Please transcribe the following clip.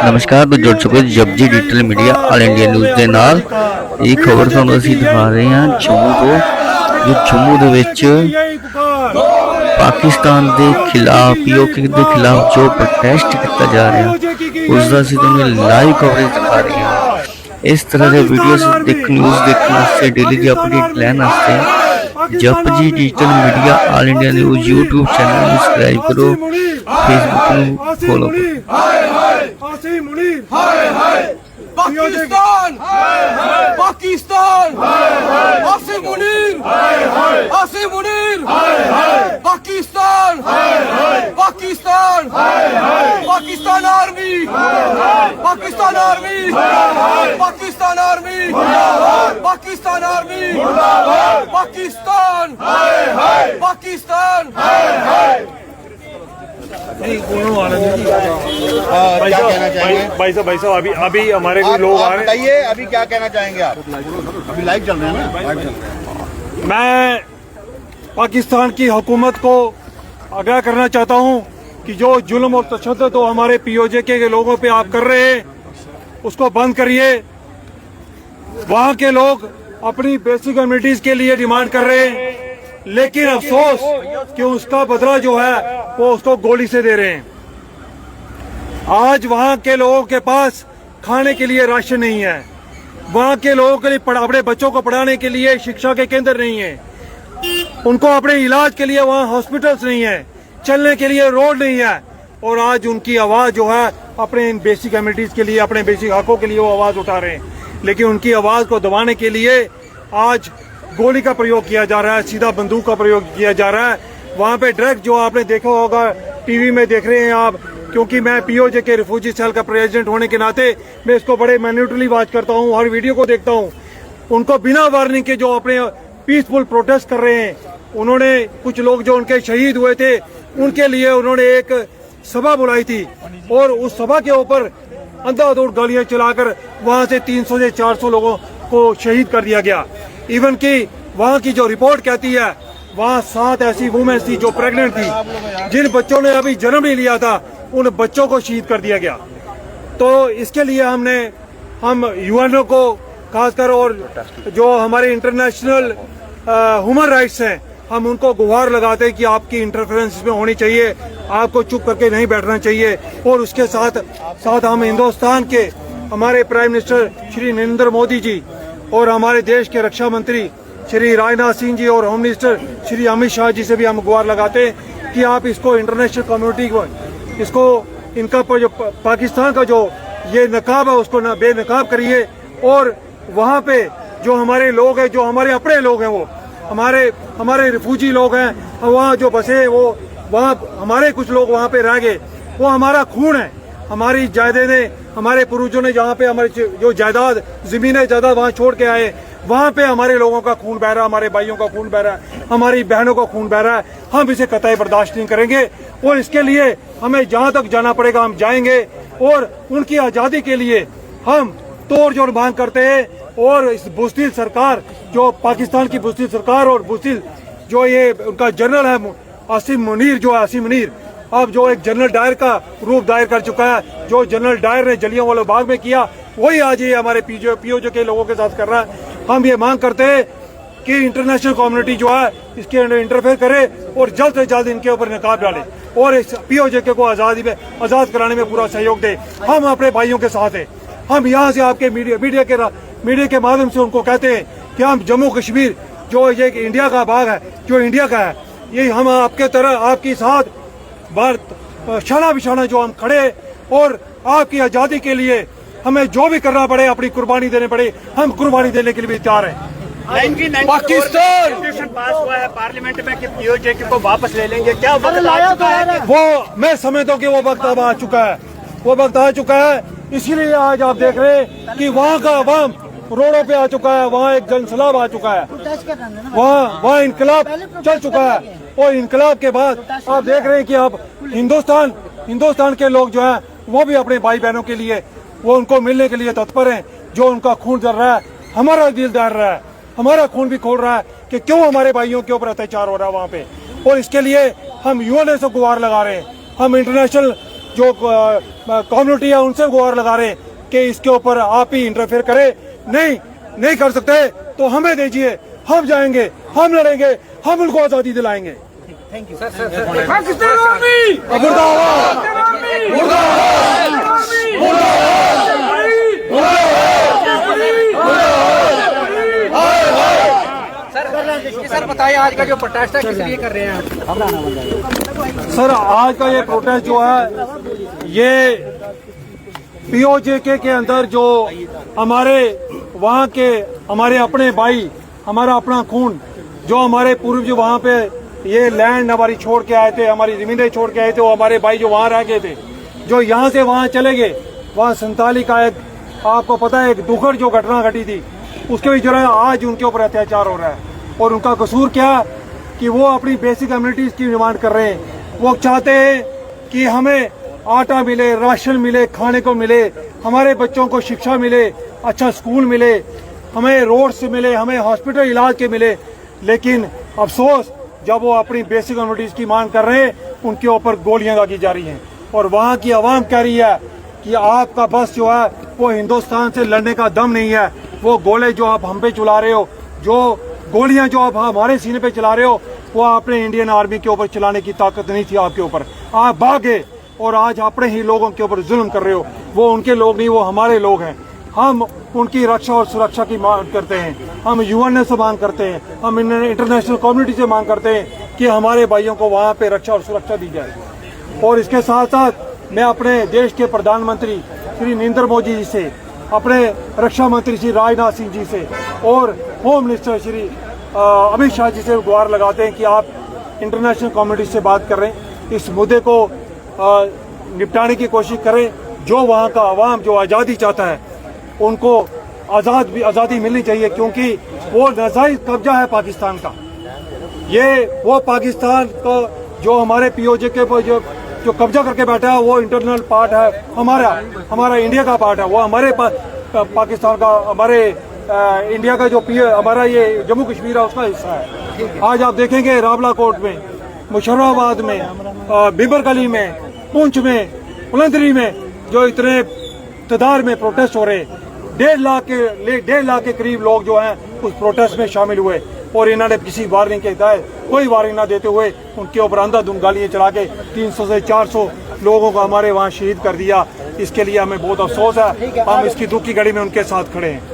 नमस्कार तो जुड़ चुके Japji digital media all India news ਦੇ ਨਾਲ ਇਹ ਖਬਰ ਤੁਹਾਨੂੰ ਅਸੀਂ ਦਿਖਾ ਰਹੇ ਹਾਂ ਜੰਮੂ ਤੋਂ ਜੋ ਜੰਮੂ ਦੇ ਵਿੱਚ ਪਾਕਿਸਤਾਨ ਦੇ ਖਿਲਾਫ ਪੀਓਕੇ ਦੇ ਖਿਲਾਫ ਜੋ ਪ੍ਰੋਟੈਸਟ ਕੀਤਾ ਜਾ ਰਿਹਾ ਉਸ ਦਾ ਅਸੀਂ ਤੁਹਾਨੂੰ ਲਾਈਵ ਕਵਰੇਜ ਦਿਖਾ ਰਹੇ ਹਾਂ। इस तरह के वीडियोस न्यूज़ देखने वास्ते डेली की अपडेट लेने वास्ते Japji digital media all India news YouTube channel subscribe करो, Facebook follow Pakistan Pakistan Asim Munir Asim Munir Pakistan Pakistan Pakistan army Pakistan army Pakistan army Pakistan army Pakistan Pakistan क्या कहना चाहेंगे भाई साहब अभी हमारे कोई लोग आ रहे हैं। बताइए अभी क्या कहना चाहेंगे आप? अभी लाइव चल रहे हैं ना। मैं पाकिस्तान की हुकूमत को आगाह करना चाहता हूं कि जो जुल्म और तशद्दुद तो हमारे पीओजे के लोगों पे आप कर रहे हैं उसको बंद करिए। वहां के लोग अपनी बेसिक कम्युनिटीज के लिए डिमांड कर रहे हैं, लेकिन अफसोस कि उसका बदला जो है वो उसको गोली से दे रहे हैं। आज वहां के लोगों के पास खाने के लिए राशन नहीं है, वहां के लोगों के लिए अपने बच्चों को पढ़ाने के लिए शिक्षा के केंद्र नहीं है, उनको अपने इलाज के लिए वहां हॉस्पिटल्स नहीं है, चलने के लिए रोड नहीं है। और आज उनकी आवाज जो है अपने इन बेसिक कम्युनिटीज के लिए, अपने बेसिक हकों के लिए वो आवाज उठा रहे हैं, लेकिन उनकी आवाज को दबाने के लिए आज गोली का प्रयोग किया जा रहा है, सीधा बंदूक का प्रयोग किया जा रहा है। वहां पे डायरेक्ट जो आपने देखा होगा टीवी में देख रहे हैं आप, क्योंकि मैं पीओजे के रिफ्यूजी सेल का प्रेसिडेंट होने के नाते मैं इसको बड़े मैन्युटली वॉच करता हूं, हर वीडियो को देखता हूं। उनको बिना वार्निंग के जो अपने पीसफुल प्रोटेस्ट कर रहे हैं, उन्होंने कुछ लोग जो उनके शहीद हुए थे उनके लिए उन्होंने एक सभा बुलाई थी और उस सभा के ऊपर अंधाधुंध गोलियां चलाकर वहां से 300 से 400 लोगों को शहीद कर दिया गया। इवन की वहां की जो रिपोर्ट कहती है वहां 7 ऐसी वुमेन्स थी जो प्रेग्नेंट थी, जिन बच्चों ने अभी जन्म नहीं लिया था, उन बच्चों को शहीद कर दिया गया। तो इसके लिए हम यूएनओ को खासकर और जो हमारे इंटरनेशनल ह्यूमन राइट्स हैं, हम उनको गुहार लगाते हैं कि आपकी इंटरफेरेंस इसमें होनी चाहिए, आपको चुप करके नहीं बैठना चाहिए। और उसके साथ साथ हम हिंदुस्तान के हमारे प्राइम मिनिस्टर श्री नरेंद्र मोदी जी और हमारे देश के रक्षा मंत्री श्री राजनाथ सिंह जी और होम मिनिस्टर श्री अमित शाह जी से भी हम गुहार लगाते हैं कि आप इसको इंटरनेशनल कम्युनिटी को इसको इनका जो पाकिस्तान का जो ये नकाब है उसको बेनकाब करिए। और वहाँ पे जो हमारे लोग हैं, जो हमारे अपने लोग हैं, वो हमारे रिफ्यूजी लोग हैं, वहाँ जो बसे वो वहाँ हमारे कुछ लोग वहाँ पे रह गए, वो हमारा खून है, हमारी जायदादें, हमारे पूर्वजों ने जहाँ पे हमारे जो जायदाद जमीनें जायदाद वहाँ छोड़ के आए, वहाँ पे हमारे लोगों का खून बह रहा है, हमारे भाइयों का खून बह रहा है, हमारी बहनों का खून बह रहा है। हम इसे कतई बर्दाश्त नहीं करेंगे और इसके लिए हमें जहाँ तक जाना पड़ेगा हम जाएंगे और उनकी आज़ादी के लिए हम तोड़ जोड़ मांग करते हैं। और इस बुज़दिल सरकार, जो पाकिस्तान की बुज़दिल सरकार और बुज़दिल जो ये उनका जनरल है आसिम मुनीर, जो आसिम मुनीर अब जो एक जनरल डायर का रूप दायर कर चुका है, जो जनरल डायर ने जलियांवाला बाग में किया वही आज ये हमारे पीओजे के लोगों के साथ कर रहा है। हम ये मांग करते हैं कि इंटरनेशनल कम्युनिटी जो है इसके अंदर इंटरफेयर करे और जल्द से जल्द इनके ऊपर नकाब डाले और इस पीओजे को आजाद कराने में पूरा सहयोग दे। हम अपने भाइयों के साथ हैं। हम यहाँ से आपके मीडिया के माध्यम से उनको कहते हैं कि हम जम्मू कश्मीर जो ये इंडिया का भाग है, जो इंडिया का है, ये हम आपके तरह आपके साथ भारत शाना बिशाना जो हम खड़े और आपकी आज़ादी के लिए हमें जो भी करना पड़े, अपनी कुर्बानी देने पड़े, हम कुर्बानी देने के लिए भी तैयार हैं। पाकिस्तान पास हुआ है पार्लियामेंट में कि पीओजे को वापस ले लेंगे, क्या वक्त आ चुका है? वो मैं समझता हूँ कि वो वक्त अब आ चुका है, वो वक्त आ चुका है। इसीलिए आज आप देख रहे हैं कि वहाँ का अवाम रोडों पे आ चुका है, वहाँ एक जनसैलाब आ चुका है, वहाँ इनकलाब चल चुका है। और इनकलाब के बाद आप देख रहे हैं कि अब हिंदुस्तान के लोग जो है वो भी अपने भाई बहनों के लिए वो उनको मिलने के लिए तत्पर हैं। जो उनका खून जल रहा है, हमारा दिल दहल रहा है, हमारा खून भी खोल रहा है कि क्यों हमारे भाइयों के ऊपर अत्याचार हो रहा है वहाँ पे। और इसके लिए हम यूएनओ से गुहार लगा रहे हैं, हम इंटरनेशनल जो कम्युनिटी है उनसे गुहार लगा रहे हैं कि इसके ऊपर आप ही इंटरफेयर करें। नहीं कर सकते तो हमें दीजिए, हम जाएंगे, हम लड़ेंगे, हम उनको आजादी दिलाएंगे। पाकिस्तान आर्मी मुर्दाबाद, सर बताइए आज का जो प्रोटेस्ट है किस लिए कर रहे हैं आप? सर आज का ये प्रोटेस्ट जो है ये पीओजेके के अंदर जो हमारे वहाँ के हमारे अपने भाई, हमारा अपना खून, जो हमारे पूर्व जो वहाँ पे ये लैंड हमारी छोड़ के आए थे, हमारी जमीनें छोड़ के आए थे, वो हमारे भाई जो वहाँ रह गए थे, जो यहाँ से वहाँ चले गए, वहाँ 47 का एक आपको पता है एक दुखद जो घटना घटी थी, उसके भी जो है आज उनके ऊपर अत्याचार हो रहा है। और उनका कसूर क्या कि वो अपनी बेसिक कम्युनिटीज की डिमांड कर रहे हैं। वो चाहते हैं कि हमें आटा मिले, राशन मिले, खाने को मिले, हमारे बच्चों को शिक्षा मिले, अच्छा स्कूल मिले, हमें रोड से मिले, हमें हॉस्पिटल इलाज के मिले। लेकिन अफसोस जब वो अपनी बेसिक कम्युनिटीज की मांग कर रहे हैं उनके ऊपर गोलियां दागी जा रही हैं। और वहाँ की आवाम कह रही है कि आपका बस जो है वो हिंदुस्तान से लड़ने का दम नहीं है। वो गोले जो आप हम पे चला रहे हो, जो गोलियां जो आप हमारे सीने पे चला रहे हो, वो आपने इंडियन आर्मी के ऊपर चलाने की ताकत नहीं थी आपके ऊपर। आप भागे और आज अपने ही लोगों के ऊपर जुल्म कर रहे हो। वो उनके लोग नहीं, वो हमारे लोग हैं। हम उनकी रक्षा और सुरक्षा की मांग करते हैं। हम यूएन से मांग करते हैं, हम इंटरनेशनल कम्युनिटी से मांग करते हैं कि हमारे भाइयों को वहाँ पे रक्षा और सुरक्षा दी जाए। और इसके साथ साथ मैं अपने देश के प्रधानमंत्री श्री नरेंद्र मोदी जी से, अपने रक्षा मंत्री श्री राजनाथ सिंह जी से और होम मिनिस्टर श्री अमित शाह जी से गुहार लगाते हैं कि आप इंटरनेशनल कम्युनिटी से बात करें, इस मुद्दे को निपटाने की कोशिश करें। जो वहाँ का अवाम जो आज़ादी चाहता है उनको आज़ादी मिलनी चाहिए, क्योंकि वो नाजायज कब्जा है पाकिस्तान का। ये वो पाकिस्तान का जो हमारे पीओजेके पर जो कब्जा करके बैठा है वो इंटरनल पार्ट है हमारा इंडिया का पार्ट है। वो हमारे पाकिस्तान का, हमारे इंडिया का जो हमारा ये जम्मू कश्मीर है उसका हिस्सा है। आज आप देखेंगे रावला कोट में, मुशर्राबाद में, बिबर गली में, पुंछ में, बुलंदरी में जो इतने तादाद में प्रोटेस्ट हो रहे हैं, 1.5 लाख के करीब लोग जो हैं उस प्रोटेस्ट में शामिल हुए। और इन्होंने किसी वार्निंग के तहत कोई वार्निंग ना देते हुए उनके ऊपर अंधाधुंध गालियां चला के 300 से 400 लोगों को हमारे वहाँ शहीद कर दिया। इसके लिए हमें बहुत अफसोस है। हम इसकी दुख की घड़ी में उनके साथ खड़े हैं।